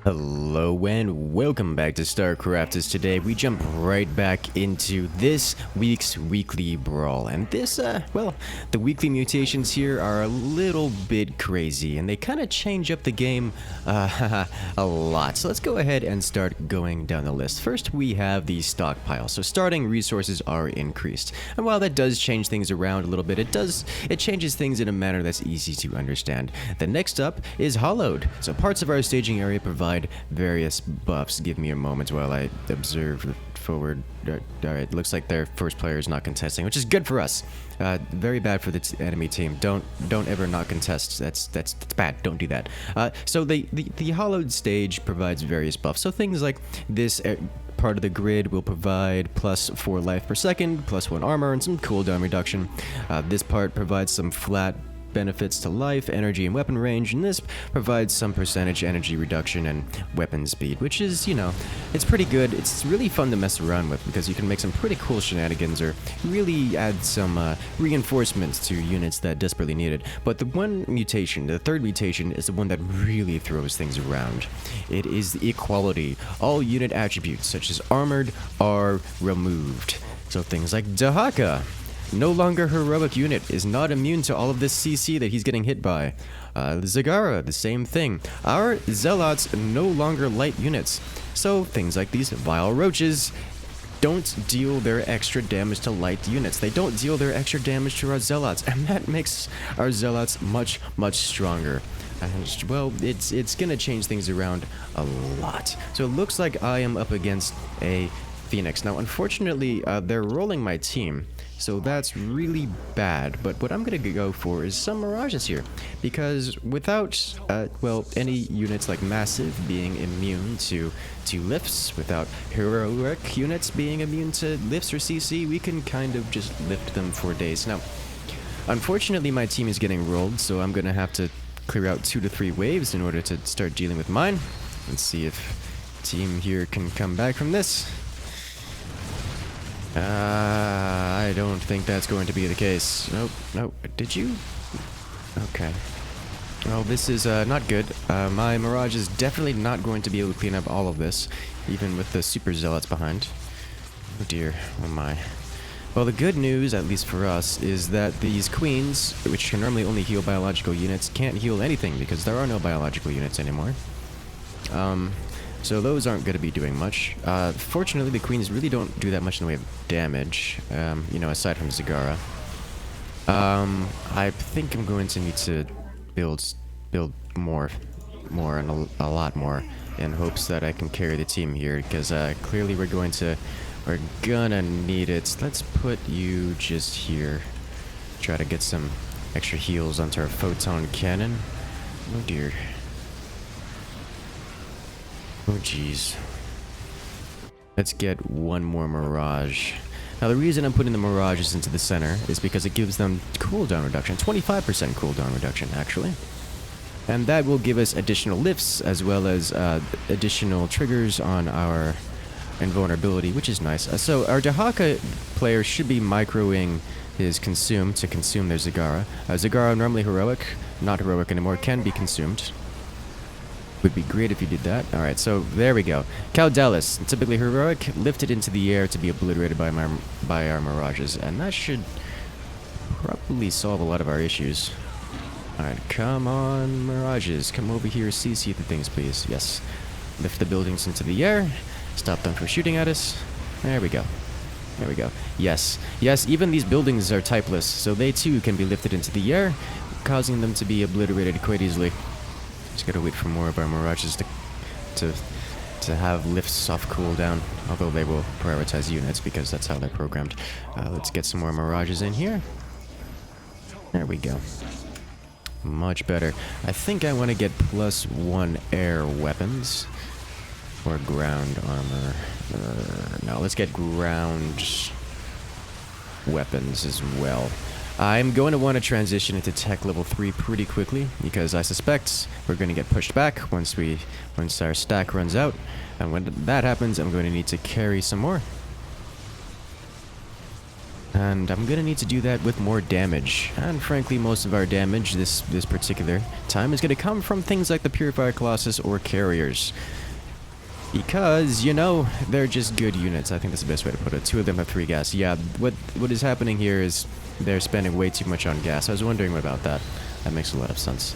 Hello and welcome back to StarCraft. As today we jump right back into this week's weekly brawl, and this well, the weekly mutations here are a little bit crazy and they kind of change up the game a lot. So let's go ahead and start going down the list. First we have the stockpile. So starting resources are increased, and while that does change things around a little bit, it changes things in a manner that's easy to understand. The next up is hollowed. So parts of our staging area provide various buffs. Give me a moment while I observe the forward. Alright, looks like their first player is not contesting, which is good for us. Very bad for the enemy team. Don't ever not contest. That's bad. Don't do that. So the hollowed stage provides various buffs. So things like this part of the grid will provide plus 4 life per second, plus 1 armor, and some cooldown reduction. This part provides some flat benefits to life, energy, and weapon range, and this provides some percentage energy reduction and weapon speed, which is, you know, it's pretty good. It's really fun to mess around with because you can make some pretty cool shenanigans or really add some reinforcements to units that desperately need it. But the one mutation, the third mutation, is the one that really throws things around. It is the equality. All unit attributes, such as armored, are removed. So things like Dahaka, no longer heroic unit, is not immune to all of this CC that he's getting hit by. Zagara, the same thing. Our Zealots no longer light units. So things like these vile roaches don't deal their extra damage to light units. They don't deal their extra damage to our Zealots, and that makes our Zealots much stronger. And, well, it's gonna change things around a lot. So it looks like I am up against a Phoenix. Now, unfortunately, they're rolling my team, so that's really bad. But what I'm gonna go for is some Mirages here, because without, well, any units like Massive being immune to lifts, without heroic units being immune to lifts or CC, we can kind of just lift them for days. Now, unfortunately, my team is getting rolled, so I'm gonna have to clear out 2 to 3 waves in order to start dealing with mine. Let's see if team here can come back from this. I don't think that's going to be the case. Nope. Did you? Okay. Well, this is not good. My Mirage is definitely not going to be able to clean up all of this, even with the Super Zealots behind. Oh dear. Oh my. Well, the good news, at least for us, is that these Queens, which can normally only heal biological units, can't heal anything because there are no biological units anymore. So those aren't going to be doing much. Fortunately, the Queens really don't do that much in the way of damage, you know, aside from Zagara. I think I'm going to need to build more and a lot more in hopes that I can carry the team here, because clearly we're gonna need it. Let's put you just here. Try to get some extra heals onto our photon cannon. Oh dear. Oh jeez. Let's get one more Mirage. Now the reason I'm putting the Mirages into the center is because it gives them cooldown reduction, 25% cooldown reduction actually. And that will give us additional lifts as well as additional triggers on our invulnerability, which is nice. So our Dahaka player should be microing his consume to consume their Zagara. Zagara, normally heroic, not heroic anymore, can be consumed. Would be great if you did that. Alright, so there we go. Caudalis, typically heroic, lifted into the air to be obliterated by our Mirages, and that should probably solve a lot of our issues. Alright, come on, Mirages. Come over here, CC the things, please. Yes. Lift the buildings into the air. Stop them from shooting at us. There we go. There we go. Yes. Yes, even these buildings are typeless, so they too can be lifted into the air, causing them to be obliterated quite easily. Just gotta wait for more of our Mirages to have lifts off cooldown, although they will prioritize units because that's how they're programmed. Let's get some more Mirages in here. There we go. Much better. I think I want to get +1 air weapons or ground armor. No, let's get ground weapons as well. I'm going to want to transition into tech level 3 pretty quickly because I suspect we're going to get pushed back once our stack runs out, and when that happens I'm going to need to carry some more. And I'm gonna need to do that with more damage. And frankly, most of our damage this particular time is gonna come from things like the Purifier Colossus or Carriers. Because, you know, they're just good units. I think that's the best way to put it. 2 of them have 3 gas. Yeah, what is happening here is they're spending way too much on gas. I was wondering about that. That makes a lot of sense.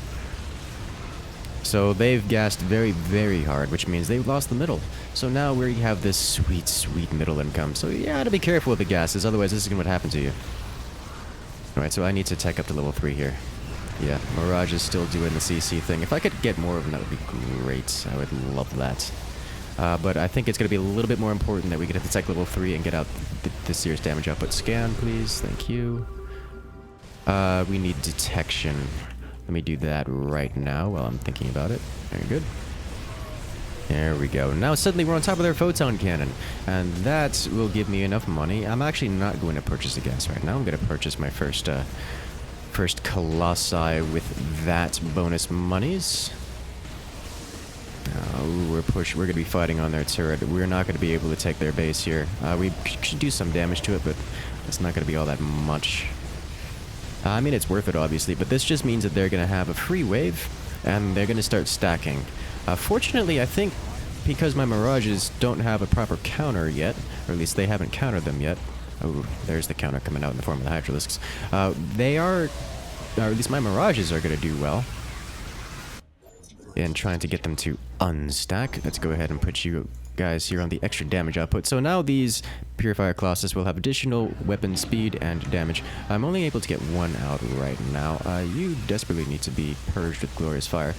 So they've gassed very, very hard, which means they've lost the middle. So now we have this sweet, sweet middle income. So you gotta be careful with the gases, otherwise this is gonna happen to you. Alright, so I need to tech up to level 3 here. Yeah, Mirage is still doing the CC thing. If I could get more of them, that would be great. I would love that. But I think it's going to be a little bit more important that we get to tech level 3 and get out the serious damage output. Scan, please. Thank you. We need detection. Let me do that right now while I'm thinking about it. Very good. There we go. Now suddenly we're on top of their photon cannon. And that will give me enough money. I'm actually not going to purchase the gas right now. I'm going to purchase my first Colossi with that bonus monies. We're going to be fighting on their turret. We're not going to be able to take their base here. We should do some damage to it, but it's not going to be all that much. I mean, it's worth it, obviously, but this just means that they're going to have a free wave, and they're going to start stacking. Fortunately, I think because my Mirages don't have a proper counter yet, or at least they haven't countered them yet. Oh, there's the counter coming out in the form of the Hydralisks. They are, or at least my Mirages are going to do well in trying to get them to unstack. Let's go ahead and put you guys here on the extra damage output. So now these Purifier Colossus will have additional weapon speed and damage. I'm only able to get 1 out right now. You desperately need to be purged with Glorious Fire.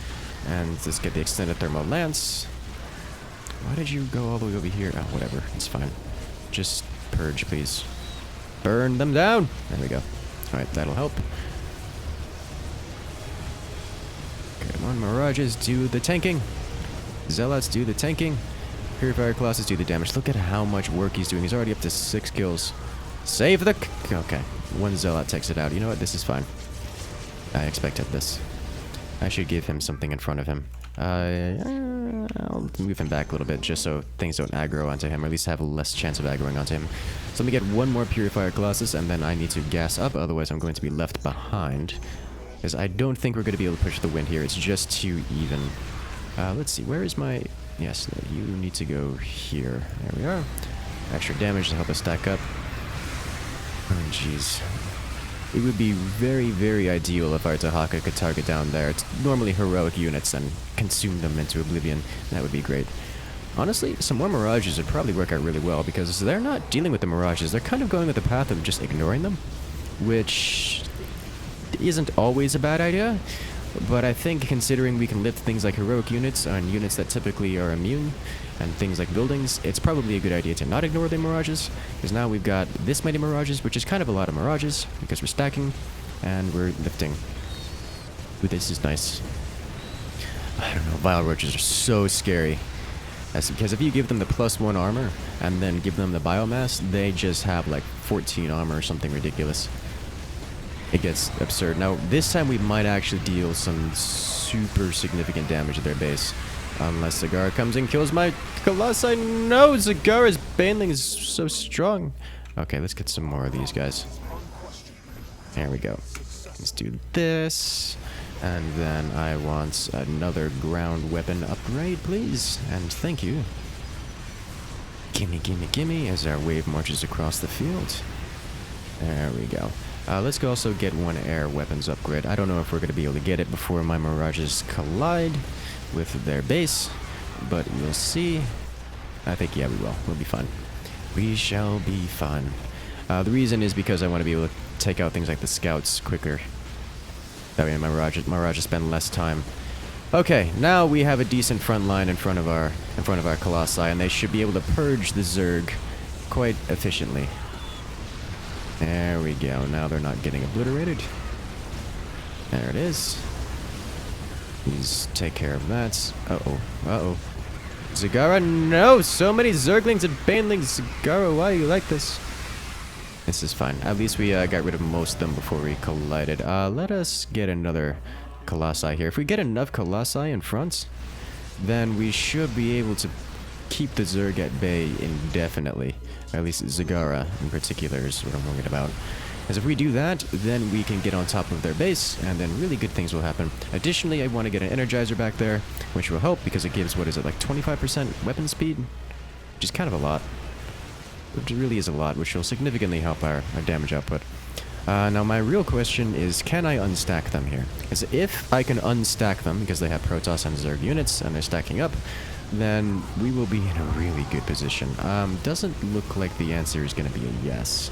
And let's get the extended thermal lance. Why did you go all the way over here? Oh, whatever. It's fine. Just purge, please. Burn them down! There we go. Alright, that'll help. Come on, Mirages, do the tanking. Zealots, do the tanking. Purifier Colossus, do the damage. Look at how much work he's doing. He's already up to 6 kills. Save the... Okay. 1 Zealot takes it out. You know what? This is fine. I expected this. I should give him something in front of him. I'll move him back a little bit just so things don't aggro onto him, or at least have less chance of aggroing onto him. So let me get 1 more Purifier Colossus, and then I need to gas up, otherwise I'm going to be left behind. Because I don't think we're going to be able to push the win here. It's just too even. Let's see. Where is my... Yes, you need to go here. There we are. Extra damage to help us stack up. Oh, jeez. It would be very, very ideal if our Tahaka could target down there. It's normally heroic units and consume them into oblivion. That would be great. Honestly, some more Mirages would probably work out really well because they're not dealing with the Mirages. They're kind of going with the path of just ignoring them, which isn't always a bad idea. But I think considering we can lift things like heroic units on units that typically are immune and things like buildings, it's probably a good idea to not ignore the Mirages, because now we've got this many Mirages, which is kind of a lot of Mirages, because we're stacking and we're lifting. Ooh, this is nice. I don't know, Vile Roaches are so scary. That's because if you give them the +1 armor and then give them the biomass, they just have like 14 armor or something ridiculous. It gets absurd. Now, this time we might actually deal some super significant damage to their base. Unless Zagara comes and kills my Colossi. No, Zagara's Baneling is so strong. Okay, let's get some more of these guys. There we go. Let's do this. And then I want another ground weapon upgrade, please. And thank you. Gimme, gimme, gimme, as our wave marches across the field. There we go. Let's also get 1 air weapons upgrade. I don't know if we're going to be able to get it before my Mirages collide with their base, but we'll see. I think, yeah, we will. We'll be fine. We shall be fine. The reason is because I want to be able to take out things like the scouts quicker. That way my Mirages spend less time. Okay, now we have a decent front line in front of our Colossi, and they should be able to purge the Zerg quite efficiently. There we go. Now they're not getting obliterated. There it is. Please take care of that. Uh-oh. Uh-oh. Zagara, no! So many Zerglings and Banelings! Zagara, why are you like this? This is fine. At least we got rid of most of them before we collided. Let us get another Colossi here. If we get enough Colossi in front, then we should be able to keep the Zerg at bay indefinitely. Or at least Zagara in particular is what I'm worried about. As if we do that, then we can get on top of their base, and then really good things will happen. Additionally, I want to get an Energizer back there, which will help because it gives, what is it, like 25% weapon speed? Which is kind of a lot. Which really is a lot, which will significantly help our damage output. Now my real question is, can I unstack them here? Because if I can unstack them, because they have Protoss and Zerg units, and they're stacking up, then we will be in a really good position. Doesn't look like the answer is going to be a yes.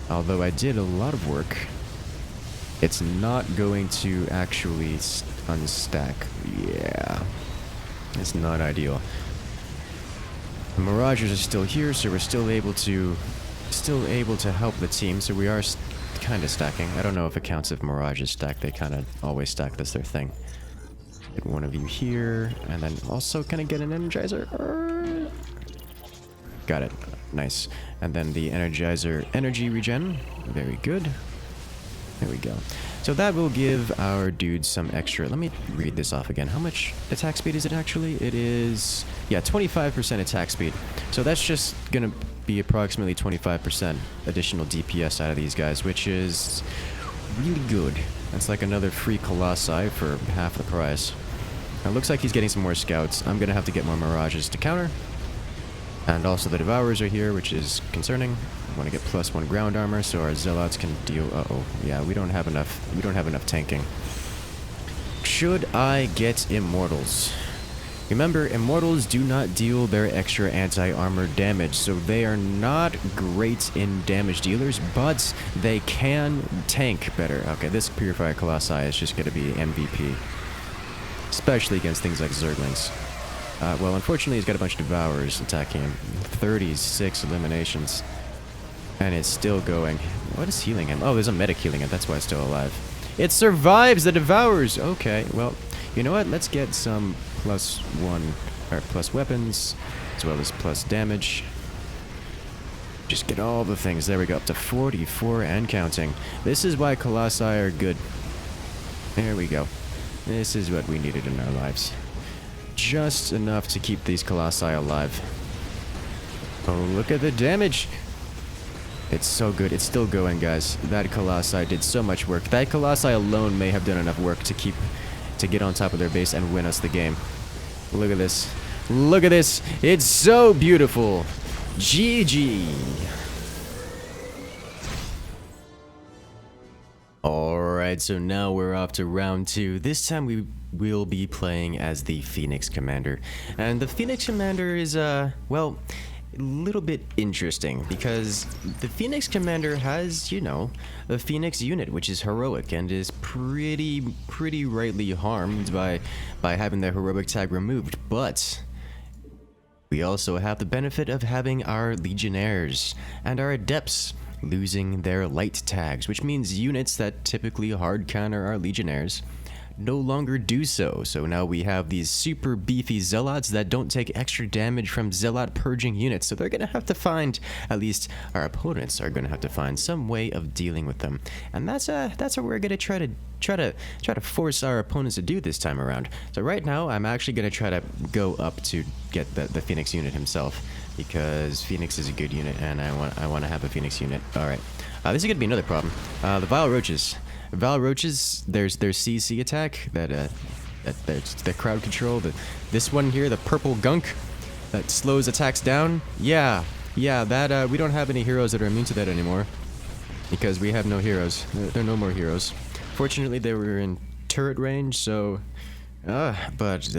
Although I did a lot of work, it's not going to actually unstack. Yeah, it's not ideal. The Mirages are still here, so we're still able to help the team. So we are kind of stacking. I don't know if it counts if Mirages stack. They kind of always stack. That's their thing. Get one of you here, and then also can I get an Energizer? Got it. Nice. And then the Energizer energy regen. Very good. There we go. So that will give our dudes some extra. Let me read this off again. How much attack speed is it actually? It is, yeah, 25% attack speed. So that's just going to be approximately 25% additional DPS out of these guys, which is really good. That's like another free Colossi for half the price. Now, it looks like he's getting some more scouts. I'm going to have to get more Mirages to counter. And also the Devourers are here, which is concerning. I want to get +1 ground armor so our Zealots can deal... Uh-oh. Yeah, we don't have enough. We don't have enough tanking. Should I get Immortals? Remember, Immortals do not deal their extra anti-armor damage, so they are not great in damage dealers, but they can tank better. Okay, this Purifier Colossi is just going to be MVP. Especially against things like Zerglings. Well, unfortunately, he's got a bunch of Devourers attacking him. 36 eliminations. And it's still going. What is healing him? Oh, there's a medic healing him. That's why it's still alive. It survives the Devourers! Okay, well, you know what? Let's get some +1, or plus weapons, as well as plus damage. Just get all the things. There we go, up to 44 and counting. This is why Colossi are good. There we go. This is what we needed in our lives. Just enough to keep these Colossi alive. Oh, look at the damage! It's so good. It's still going, guys. That Colossi did so much work. That Colossi alone may have done enough work to get on top of their base and win us the game. Look at this. Look at this! It's so beautiful! GG! Alright, so now we're off to round 2. This time we will be playing as the Phoenix Commander. And the Phoenix Commander is, well, a little bit interesting, because the Phoenix Commander has, you know, a Phoenix unit, which is heroic, and is pretty rightly harmed by having their heroic tag removed. But we also have the benefit of having our Legionnaires and our Adepts losing their light tags, which means units that typically hard counter our Legionnaires no longer do so. So now we have these super beefy Zealots that don't take extra damage from Zealot purging units. So they're gonna have to find, at least our opponents are gonna have to find some way of dealing with them. And that's what we're gonna try to force our opponents to do this time around. So right now I'm actually gonna try to go up to get the Phoenix unit himself, because Phoenix is a good unit and I want to have a Phoenix unit. All right, this is gonna be another problem. The Vile Roaches. Vile Roaches, there's their CC attack, the crowd control, this one here, the purple gunk, that slows attacks down. Yeah, that, we don't have any heroes that are immune to that anymore, because we have no heroes. There are no more heroes. Fortunately, they were in turret range, so, but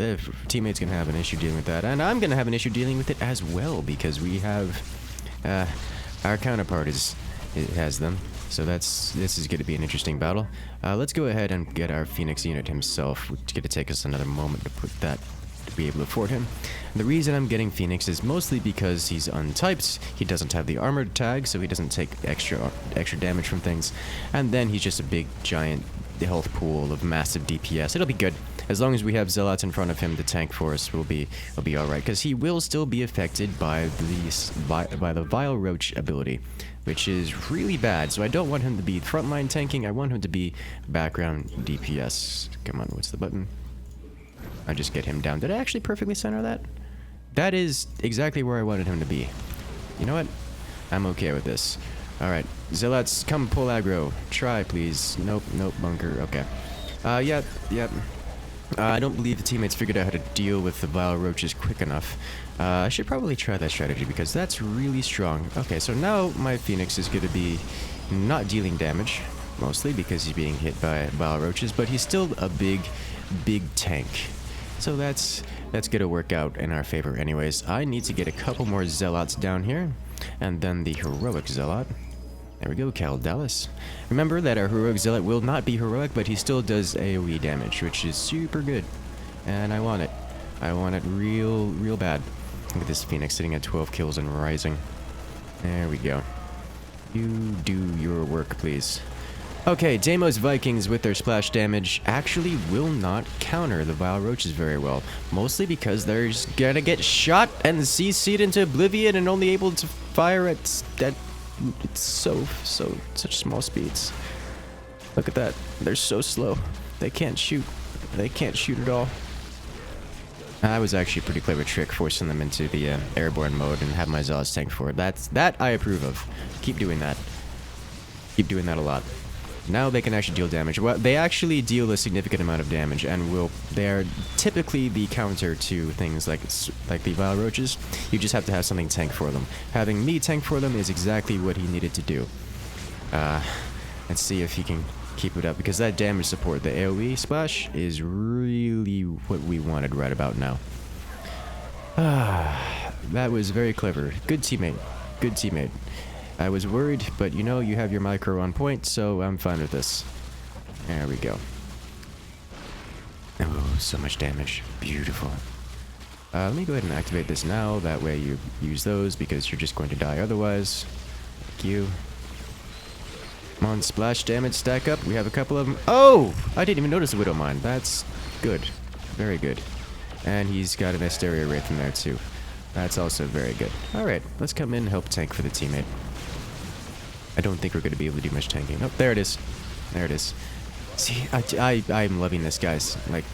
teammates can have an issue dealing with that, and I'm gonna have an issue dealing with it as well, because we have, our counterpart has them. So this is going to be an interesting battle. Let's go ahead and get our Phoenix unit himself. It's going to take us another moment to put that, to be able to afford him. The reason I'm getting Phoenix is mostly because he's untyped. He doesn't have the armored tag, so he doesn't take extra damage from things. And then he's just a big, giant health pool of massive DPS. It'll be good. As long as we have Zealots in front of him to tank for us, we'll be alright. Because he will still be affected by the Vile Roach ability, which is really bad. So I don't want him to be frontline tanking. I want him to be background DPS. Come on, what's the button? I just get him down. Did I actually perfectly center that? That is exactly where I wanted him to be. You know what? I'm okay with this. Alright, Zealots, come pull aggro. Try, please. Nope, nope, bunker. Okay. Yep. I don't believe the teammates figured out how to deal with the Vile Roaches quick enough. I should probably try that strategy because that's really strong. Okay, so now my Phoenix is going to be not dealing damage, mostly because he's being hit by Vile Roaches, but he's still a big tank. So that's going to work out in our favor anyways. I need to get a couple more Zealots down here, and then the Heroic Zealot. There we go, Cal Dallas. Remember that our Heroic Zealot will not be heroic, but he still does AoE damage, which is super good. And I want it. I want it real bad. Look at this Phoenix sitting at 12 kills and rising. There we go. You do your work, please. Okay, Deimos Vikings with their splash damage actually will not counter the Vile Roaches very well. Mostly because they're gonna get shot and CC'd into oblivion and only able to fire at such small speeds. Look at that. They're so slow. They can't shoot. They can't shoot at all. That was actually a pretty clever trick, forcing them into the airborne mode and have my Zealots tank for it. That I approve of. Keep doing that. Keep doing that a lot. Now they can actually deal damage. Well, they actually deal a significant amount of damage, and they are typically the counter to things like the Vile Roaches. You just have to have something tank for them. Having me tank for them is exactly what he needed to do. Let's see if he can keep it up, because that damage support, the AoE splash, is really what we wanted right about now. That was very clever. Good teammate. Good teammate. I was worried, but you know, you have your micro on point, so I'm fine with this. There we go. Oh, so much damage. Beautiful. Let me go ahead and activate this now. That way you use those, because you're just going to die otherwise. Thank you. Come on, splash damage, stack up. We have a couple of them. Oh! I didn't even notice the Widow Mine. That's good. Very good. And he's got an Asteria Wraith in there, too. That's also very good. Alright, let's come in and help tank for the teammate. I don't think we're going to be able to do much tanking. Oh, there it is. There it is. See, I'm loving this, guys. Like,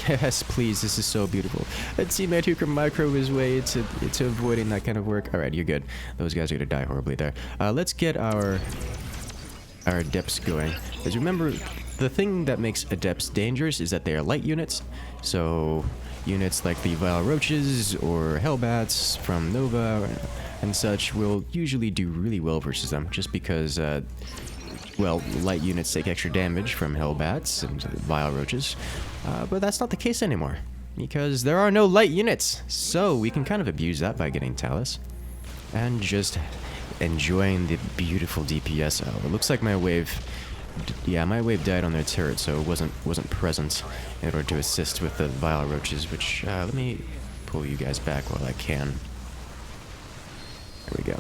yes, please, this is so beautiful. A teammate who can micro his way to avoiding that kind of work. Alright, you're good. Those guys are going to die horribly there. Let's get our Adepts going. Because remember, the thing that makes Adepts dangerous is that they are light units. So, units like the Vile Roaches or Hellbats from Nova and such will usually do really well versus them, just because, well, light units take extra damage from Hellbats and Vile Roaches, but that's not the case anymore, because there are no light units, so we can kind of abuse that by getting Talus, and just enjoying the beautiful DPS. Oh, it looks like my wave, yeah, my wave died on their turret, so it wasn't present in order to assist with the Vile Roaches, which, let me pull you guys back while I can. There we go.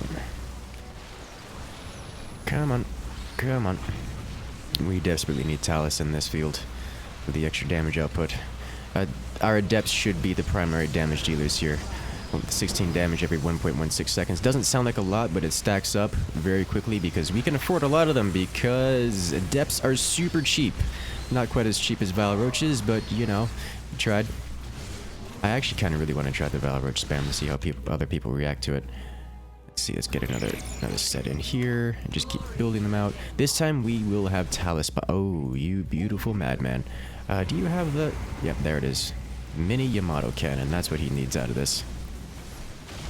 Come on. Come on. We desperately need Talus in this field for the extra damage output. Our Adepts should be the primary damage dealers here. 16 damage every 1.16 seconds. Doesn't sound like a lot, but it stacks up very quickly because we can afford a lot of them because Adepts are super cheap. Not quite as cheap as Vile Roaches, but, you know, we tried. I actually kind of really want to try the Vile Roach spam to see how other people react to it. Let's see, let's get another set in here and just keep building them out. This time we will have Talus. Oh, you beautiful madman. Do you have the... Yep, there it is. Mini Yamato cannon. That's what he needs out of this.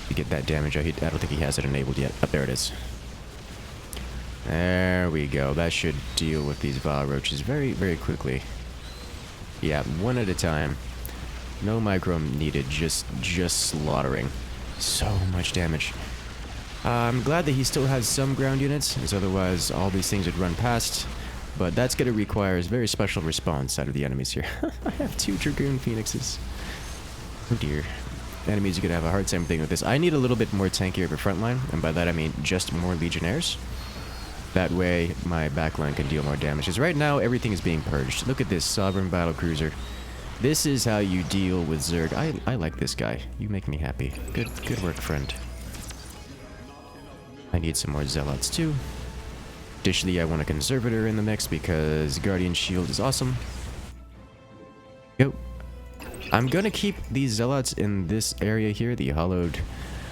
To get that damage out. I don't think he has it enabled yet. Oh, there it is. There we go. That should deal with these Vile Roaches very, very quickly. Yeah, one at a time. No micro needed. Just slaughtering. So much damage. I'm glad that he still has some ground units, as otherwise all these things would run past. But that's going to require a very special response out of the enemies here. I have 2 Dragoon Phoenixes. Oh dear. Enemies are going to have a hard time thing with this. I need a little bit more tankier of a front line, and by that I mean just more Legionnaires. That way my backline can deal more damage. Because right now everything is being purged. Look at this Sovereign Battlecruiser. This is how you deal with Zerg. I like this guy. You make me happy. Good work, friend. I need some more Zealots too. Additionally, I want a Conservator in the mix because Guardian Shield is awesome. Go. I'm gonna keep these zealots in this area here, the hollowed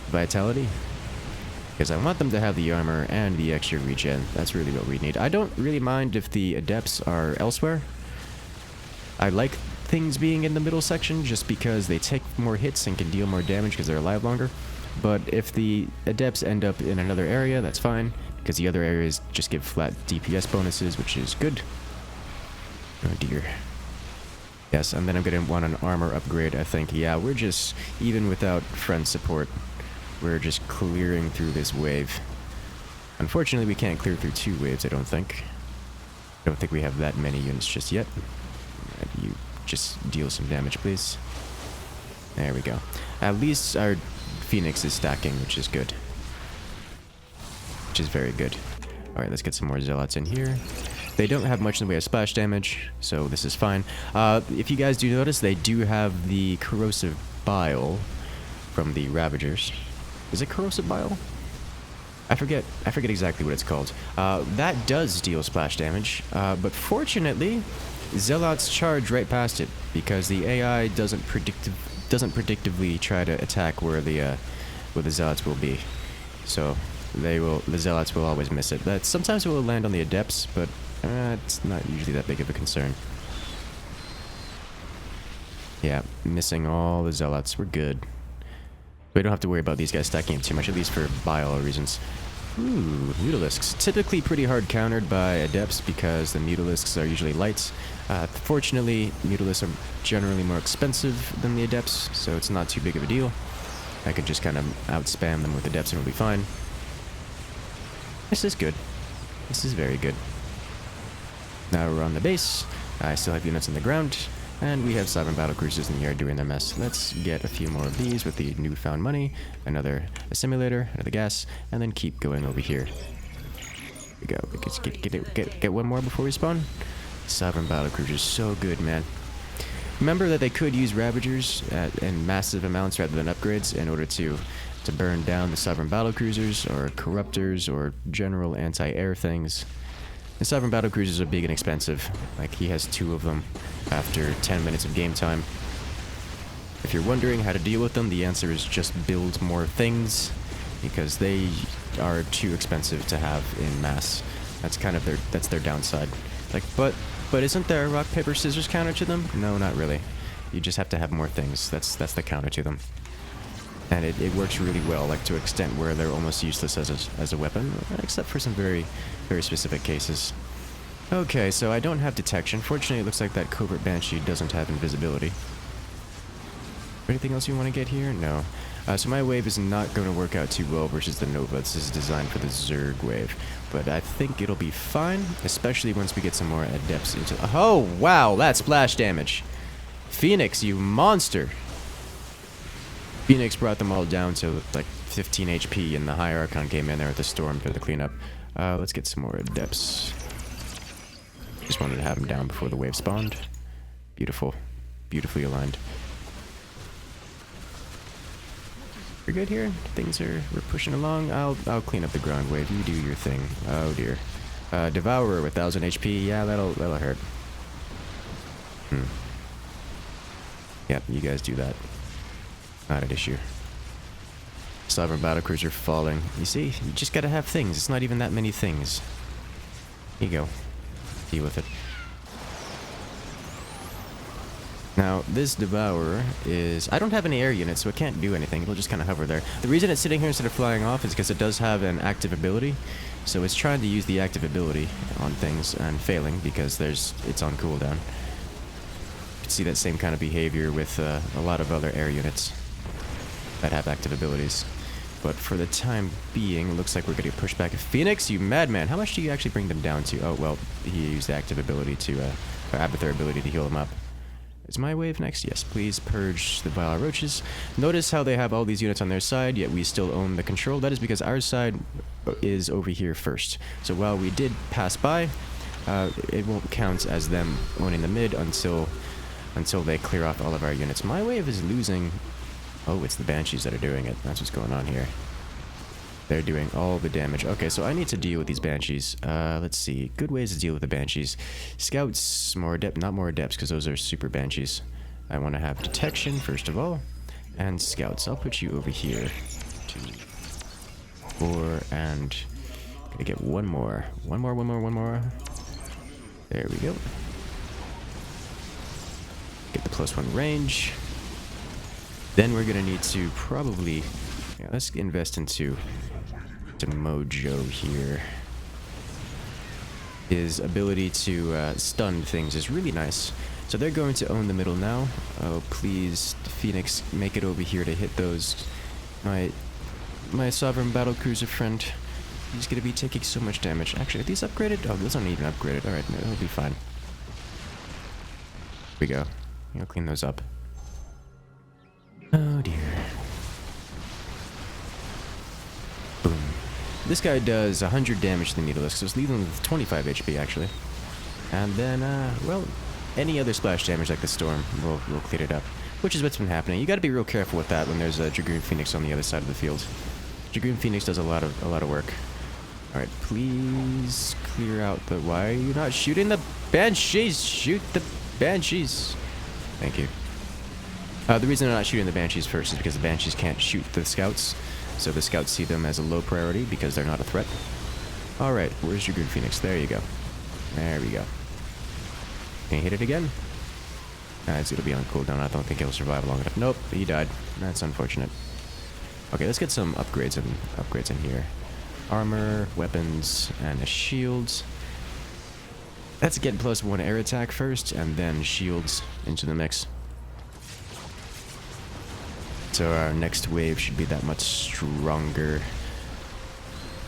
vitality, because I want them to have the armor and the extra regen. That's really what we need. I don't really mind if the adepts are elsewhere. I like things being in the middle section just because they take more hits and can deal more damage because they're alive longer. But if the adepts end up in another area, that's fine, because the other areas just give flat DPS bonuses, which is good. Oh dear. Yes, and then I'm going to want an armor upgrade, I think. Yeah, we're just, even without friend support, we're just clearing through this wave. Unfortunately, we can't clear through 2 waves, I don't think. I don't think we have that many units just yet. You just deal some damage, please. There we go. At least our Phoenix is stacking, which is good. Which is very good. Alright, let's get some more Zealots in here. They don't have much in the way of splash damage, so this is fine. If you guys do notice, they do have the Corrosive Bile from the Ravagers. Is it Corrosive Bile? I forget exactly what it's called. That does deal splash damage, but fortunately, Zealots charge right past it, because the AI doesn't predictively try to attack where the Zealots will be. So the Zealots will always miss it. That sometimes it will land on the Adepts, but it's not usually that big of a concern. Yeah, missing all the Zealots. We're good. We don't have to worry about these guys stacking up too much, at least for bile reasons. Ooh, Mutalisks. Typically pretty hard countered by Adepts because the Mutalisks are usually lights. Fortunately, Mutalisks are generally more expensive than the Adepts, so it's not too big of a deal. I could just kind of outspam them with Adepts and we'll be fine. This is good. This is very good. Now we're on the base. I still have units on the ground. And we have Sovereign Battlecruisers in the yard doing their mess. Let's get a few more of these with the newfound money. Another assimilator, another gas, and then keep going over here. Here we go. Get one more before we spawn. Sovereign Battlecruisers, so good, man. Remember that they could use Ravagers in massive amounts rather than upgrades in order to burn down the Sovereign Battlecruisers or Corruptors or general anti-air things. The Sovereign Battlecruisers are big and expensive. Like, he has 2 of them after 10 minutes of game time. If you're wondering how to deal with them, the answer is just build more things, because they are too expensive to have in mass. That's kind of their downside. Like, but isn't there a rock, paper, scissors counter to them? No, not really. You just have to have more things. That's the counter to them. And it works really well, like to an extent where they're almost useless as a weapon, except for some very, very specific cases. Okay, so I don't have detection. Fortunately, it looks like that Covert Banshee doesn't have invisibility. Anything else you want to get here? No. So my wave is not going to work out too well versus the Nova. This is designed for the Zerg wave. But I think it'll be fine, especially once we get some more Adepts into... Oh, wow, that's splash damage. Phoenix, you monster. Phoenix brought them all down to like 15 HP, and the High Archon came in there with the Storm for the cleanup. Let's get some more Adepts. Just wanted to have them down before the wave spawned. Beautiful. Beautifully aligned. We're good here. We're pushing along. I'll clean up the ground wave. You do your thing. Oh dear. Devourer with 1000 HP. Yeah, that'll hurt. Yep, you guys do that. Not an issue. Sovereign Battlecruiser falling. You see, you just gotta have things. It's not even that many things. Here you go. Deal with it. Now, this Devourer is... I don't have any air units, so it can't do anything. It'll just kind of hover there. The reason it's sitting here instead of flying off is because it does have an active ability. So it's trying to use the active ability on things and failing because it's on cooldown. You can see that same kind of behavior with a lot of other air units that have active abilities. But for the time being, it looks like we're going to push back. Phoenix, you madman. How much do you actually bring them down to? Oh, well, he used the active ability to, or Abathur ability to heal them up. Is my wave next? Yes, please purge the Vile Roaches. Notice how they have all these units on their side, yet we still own the control. That is because our side is over here first. So while we did pass by, it won't count as them owning the mid until they clear off all of our units. My wave is losing... Oh, it's the Banshees that are doing it. That's what's going on here. They're doing all the damage. Okay, so I need to deal with these Banshees. Let's see. Good ways to deal with the Banshees. Scouts, more adept, not more Adepts, because those are super Banshees. I want to have detection, first of all. And scouts. I'll put you over here. 2, 4, and... Gonna get one more. One more. There we go. Get the +1 range. Then we're gonna need to probably... Yeah, let's invest into Mojo here. His ability to stun things is really nice. So they're going to own the middle now. Oh, please, Phoenix, make it over here to hit those. My Sovereign Battlecruiser friend. He's going to be taking so much damage. Actually, are these upgraded? Oh, those aren't even upgraded. Alright, no, it'll be fine. Here we go. I'll clean those up. Oh, dear. Boom. This guy does 100 damage to the Needleless, so it's leaving with 25 HP, actually. And then, well... Any other splash damage like the storm will clean it up, which is what's been happening. You got to be real careful with that when there's a Dragoon Phoenix on the other side of the field. Dragoon Phoenix does a lot of work. All right, please clear out the. Why are you not shooting the Banshees? Shoot the Banshees. Thank you. The reason I'm not shooting the Banshees first is because the Banshees can't shoot the scouts, so the scouts see them as a low priority because they're not a threat. All right, where's Dragoon Phoenix? There you go. There we go. Can you hit it again? It's gonna be on cooldown. I don't think he'll survive long enough. Nope, he died. That's unfortunate. Okay, let's get some upgrades in here. Armor, weapons, and a shield. Let's get +1 air attack first, and then shields into the mix. So our next wave should be that much stronger.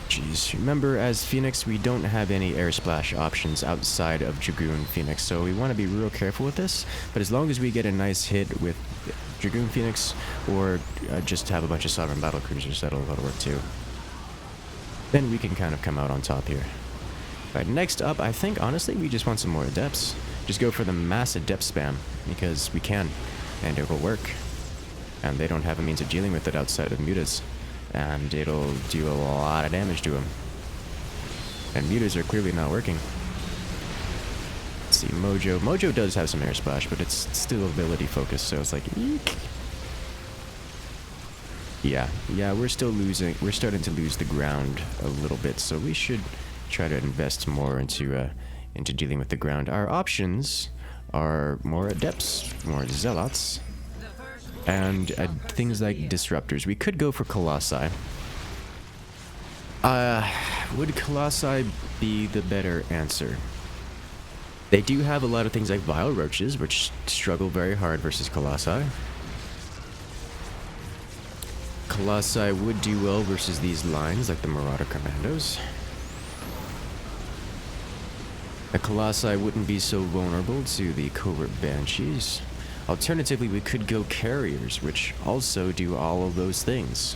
Jeez, remember, as Phoenix, we don't have any air splash options outside of Dragoon Phoenix, so we want to be real careful with this. But as long as we get a nice hit with Dragoon Phoenix, or just have a bunch of Sovereign Battlecruisers, that'll work too. Then we can kind of come out on top here. Alright, next up, I think, honestly, we just want some more Adepts. Just go for the mass Adept spam, because we can, and it will work. And they don't have a means of dealing with it outside of Mutas. And it'll do a lot of damage to him. And Mutas are clearly not working. Let's see, Mojo. Mojo does have some air splash, but it's still ability focused, so it's like, eek. Yeah, we're still losing. We're starting to lose the ground a little bit, so we should try to invest more into dealing with the ground. Our options are more Adepts, more Zealots, and things like Disruptors. We could go for Colossi. Would Colossi be the better answer? They do have a lot of things like Vile Roaches, which struggle very hard versus Colossi. Colossi would do well versus these lines, like the Marauder Commandos. The Colossi wouldn't be so vulnerable to the Covert Banshees. Alternatively, we could go Carriers, which also do all of those things.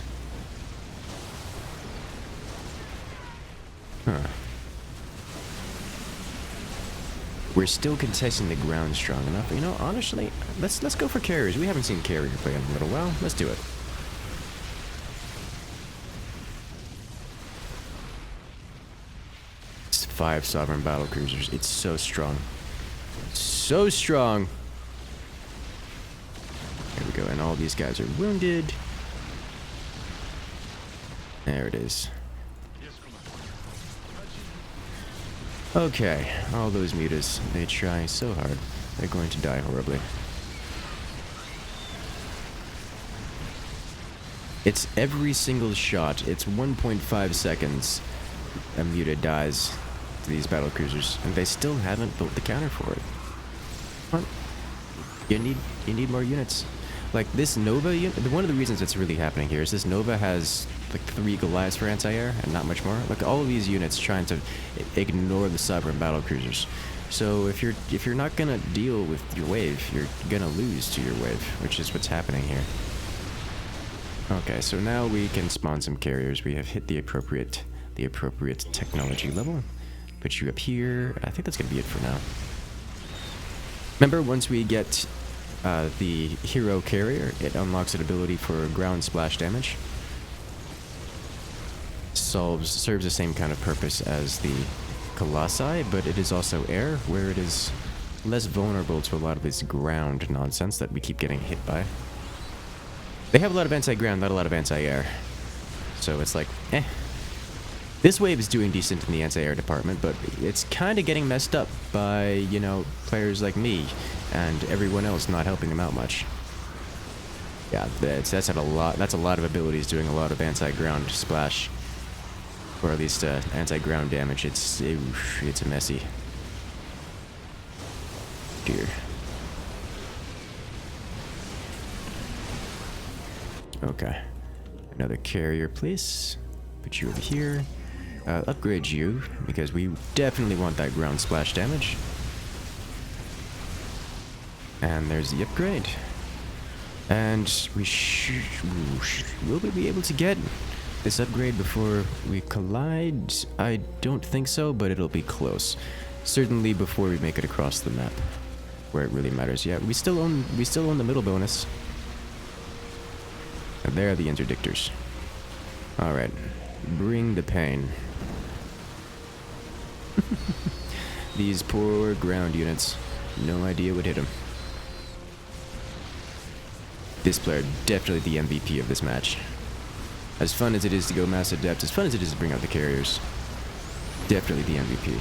Huh. We're still contesting the ground strong enough. You know, honestly, let's go for Carriers. We haven't seen Carrier play in a little while. Let's do it. It's 5 Sovereign Battlecruisers. It's so strong. So strong. There we go, and all these guys are wounded. There it is. Okay, all those Mutas, they try so hard. They're going to die horribly. It's every single shot. It's 1.5 seconds a Muta dies to these battlecruisers, and they still haven't built the counter for it. What? You need more units. Like this Nova unit, one of the reasons it's really happening here is this Nova has like 3 Goliaths for anti-air and not much more. Like all of these units trying to ignore the Sovereign Battlecruisers. So if you're not gonna deal with your wave, you're gonna lose to your wave, which is what's happening here. Okay, so now we can spawn some Carriers. We have hit the appropriate technology level. Put you up here. I think that's gonna be it for now. Remember, once we get the Hero Carrier, it unlocks an ability for ground splash damage. Serves the same kind of purpose as the Colossi, but it is also air, where it is less vulnerable to a lot of this ground nonsense that we keep getting hit by. They have a lot of anti-ground, not a lot of anti-air. So it's like, eh. This wave is doing decent in the anti-air department, but it's kind of getting messed up by, you know, players like me and everyone else not helping them out much. Yeah, that's a lot of abilities doing a lot of anti-ground splash, or at least anti-ground damage. It's messy. Dear. Okay, another carrier, please. Put you over here. Upgrade you, because we definitely want that ground splash damage. And there's the upgrade. And will we be able to get this upgrade before we collide? I don't think so, but it'll be close. Certainly before we make it across the map, where it really matters. Yeah, we still own the middle bonus. And there are the interdictors. Alright, bring the pain. These poor ground units. No idea what hit them. This player, definitely the MVP of this match. As fun as it is to go mass adept, as fun as it is to bring out the carriers, definitely the MVP.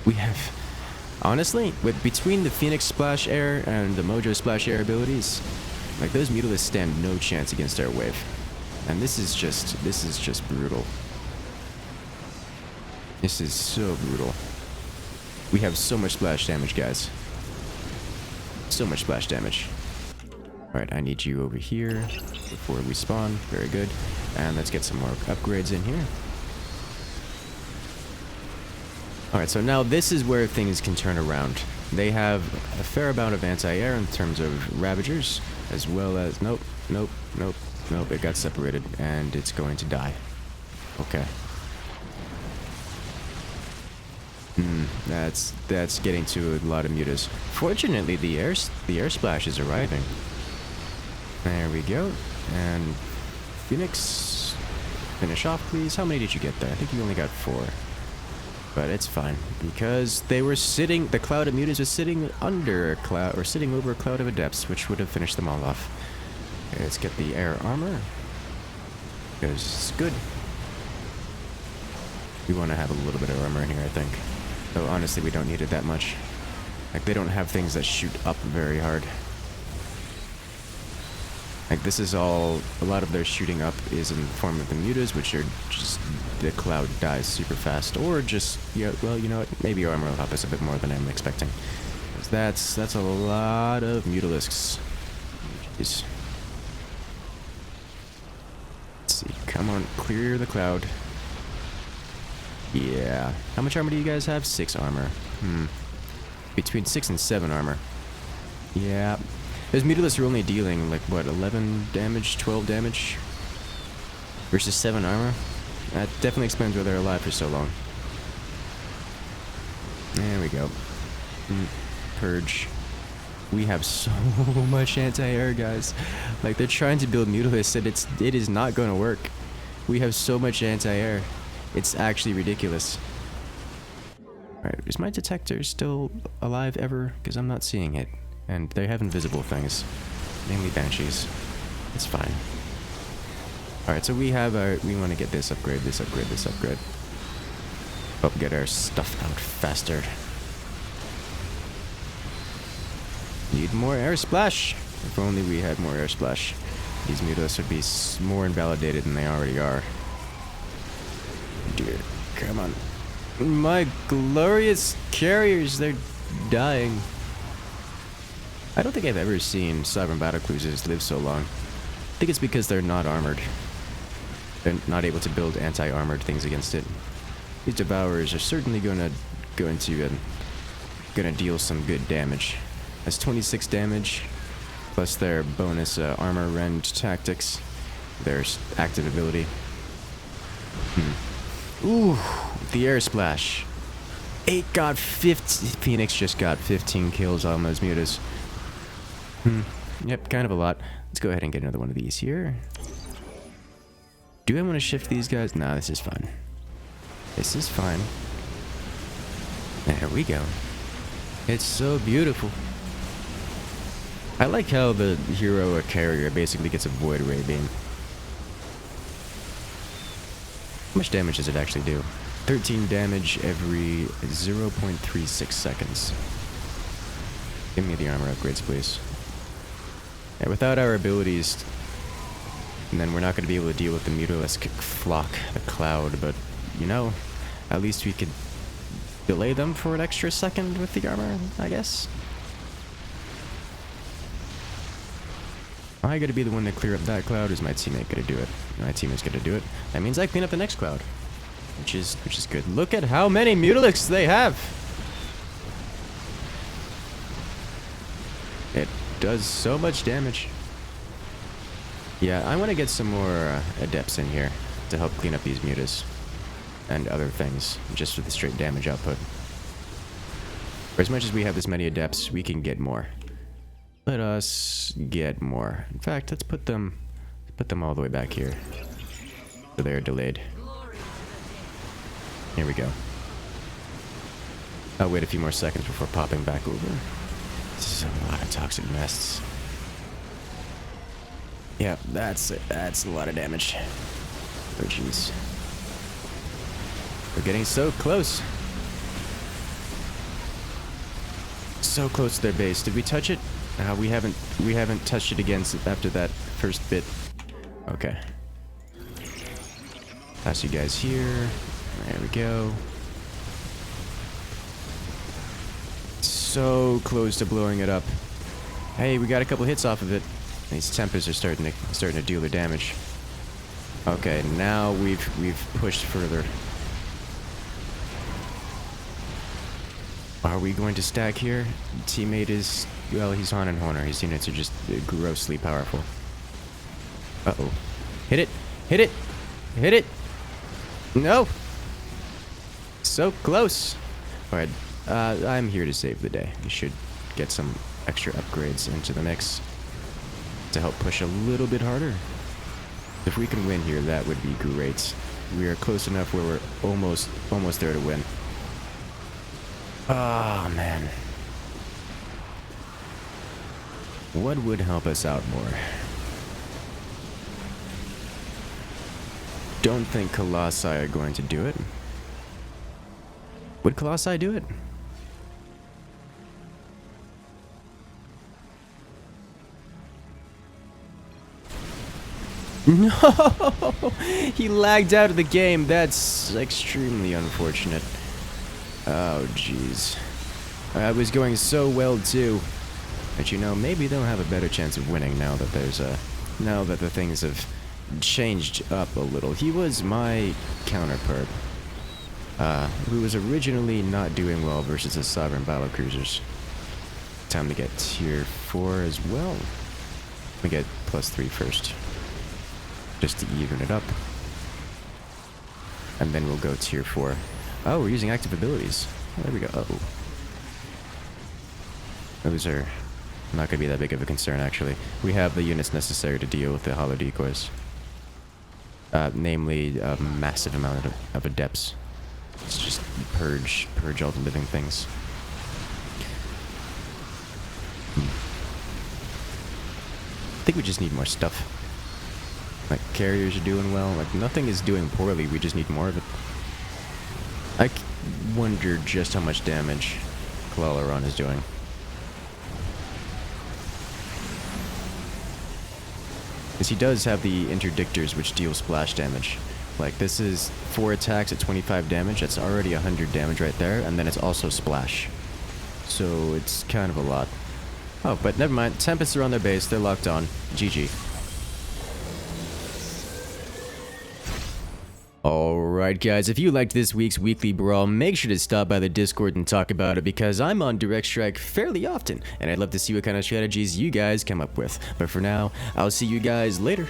We have, honestly, between the Phoenix Splash Air and the Mojo Splash Air abilities, like those Mutalisks stand no chance against our wave. And this is just brutal. This is so brutal. We have so much splash damage, guys. So much splash damage. Alright, I need you over here before we spawn. Very good. And let's get some more upgrades in here. Alright, so now this is where things can turn around. They have a fair amount of anti-air in terms of Ravagers, as well as... Nope, it got separated, and it's going to die. Okay. That's getting to a lot of mutas. Fortunately, the air splash is arriving. There we go. And Phoenix, finish off, please. How many did you get there? I think you only got 4. But it's fine, because they were sitting, the cloud of mutas was sitting under a cloud, or sitting over a cloud of adepts, which would have finished them all off. Okay, let's get the air armor, because it's good. We want to have a little bit of armor in here, I think. Though honestly, we don't need it that much. Like, they don't have things that shoot up very hard. Like, this is all, a lot of their shooting up is in the form of the mutas, which are just, the cloud dies super fast, or just, yeah, well, you know what, maybe armor will help us a bit more than I'm expecting. That's a lot of Mutalisks. Jeez. Let's see, come on, clear the cloud. Yeah. How much armor do you guys have? 6 armor. Between 6 and 7 armor. Yeah. Those Mutalisks are only dealing, like, what, 11 damage, 12 damage? Versus 7 armor? That definitely explains why they're alive for so long. There we go. Purge. We have so much anti-air, guys. Like, they're trying to build Mutalisks, and it is not going to work. We have so much anti-air. It's actually ridiculous. Alright, is my detector still alive ever? Because I'm not seeing it. And they have invisible things. Mainly Banshees. It's fine. Alright, so we have our... We want to get this upgrade, this upgrade, this upgrade. Oh, get our stuff out faster. Need more air splash! If only we had more air splash. These Mutalisks would be more invalidated than they already are. Dear, come on. My glorious carriers, they're dying. I don't think I've ever seen Sovereign Battlecruisers live so long. I think it's because they're not armored. They're not able to build anti-armored things against it. These Devourers are certainly gonna deal some good damage. That's 26 damage, plus their bonus armor rend tactics, their active ability. Ooh, the air splash. 8 got 15. Phoenix just got 15 kills on those mutas. Yep, kind of a lot. Let's go ahead and get another one of these here. Do I want to shift these guys? Nah, this is fine. This is fine. There we go. It's so beautiful. I like how the hero or carrier basically gets a void ray beam. How much damage does it actually do? 13 damage every 0.36 seconds. Give me the armor upgrades, please. Yeah, without our abilities, and then we're not going to be able to deal with the Mutalisk flock, the cloud, but, you know, at least we could delay them for an extra second with the armor, I guess. Am I going to be the one to clear up that cloud, or is my teammate going to do it? My teammate's going to do it. That means I clean up the next cloud, which is good. Look at how many Mutalisks they have! It does so much damage. Yeah, I want to get some more adepts in here to help clean up these mutas and other things, just with the straight damage output. For as much as we have this many adepts, we can get more. Let us get more. In fact, let's put them all the way back here, so they're delayed. Here we go. I'll wait a few more seconds before popping back over. This is a lot of toxic nests. Yeah, that's it. That's a lot of damage. Oh jeez. We're getting so close. So close to their base. Did we touch it? We haven't touched it again after that first bit. Okay. Pass you guys here. There we go. So close to blowing it up. Hey, we got a couple hits off of it. These Tempests are starting to deal their damage. Okay, now we've pushed further. Are we going to stack here? Teammate is, well, he's Han and Honor. His units are just grossly powerful. Uh-oh. Hit it! Hit it! Hit it! No! So close! Alright, I'm here to save the day. We should get some extra upgrades into the mix to help push a little bit harder. If we can win here, that would be great. We are close enough where we're almost there to win. Oh, man. What would help us out more? Don't think Colossi are going to do it. Would Colossi do it? No! He lagged out of the game. That's extremely unfortunate. Oh, jeez. I was going so well, too. But you know, maybe they'll have a better chance of winning now that now that the things have changed up a little. He was my counterpart, who was originally not doing well versus the Sovereign Battlecruisers. Time to get tier 4 as well. We get +3 first, just to even it up. And then we'll go tier 4. Oh, we're using active abilities. Oh, there we go. Uh-oh. Those are not going to be that big of a concern, actually. We have the units necessary to deal with the hollow decoys. Namely, a massive amount of adepts. Let's just purge all the living things. I think we just need more stuff. Like, carriers are doing well. Like, nothing is doing poorly. We just need more of it. I wonder just how much damage Kalalaron is doing. Because he does have the interdictors which deal splash damage. Like, this is 4 attacks at 25 damage. That's already 100 damage right there. And then it's also splash. So it's kind of a lot. Oh, but never mind. Tempests are on their base. They're locked on. GG. Alright guys, if you liked this week's Weekly Brawl, make sure to stop by the Discord and talk about it, because I'm on Direct Strike fairly often, and I'd love to see what kind of strategies you guys come up with. But for now, I'll see you guys later.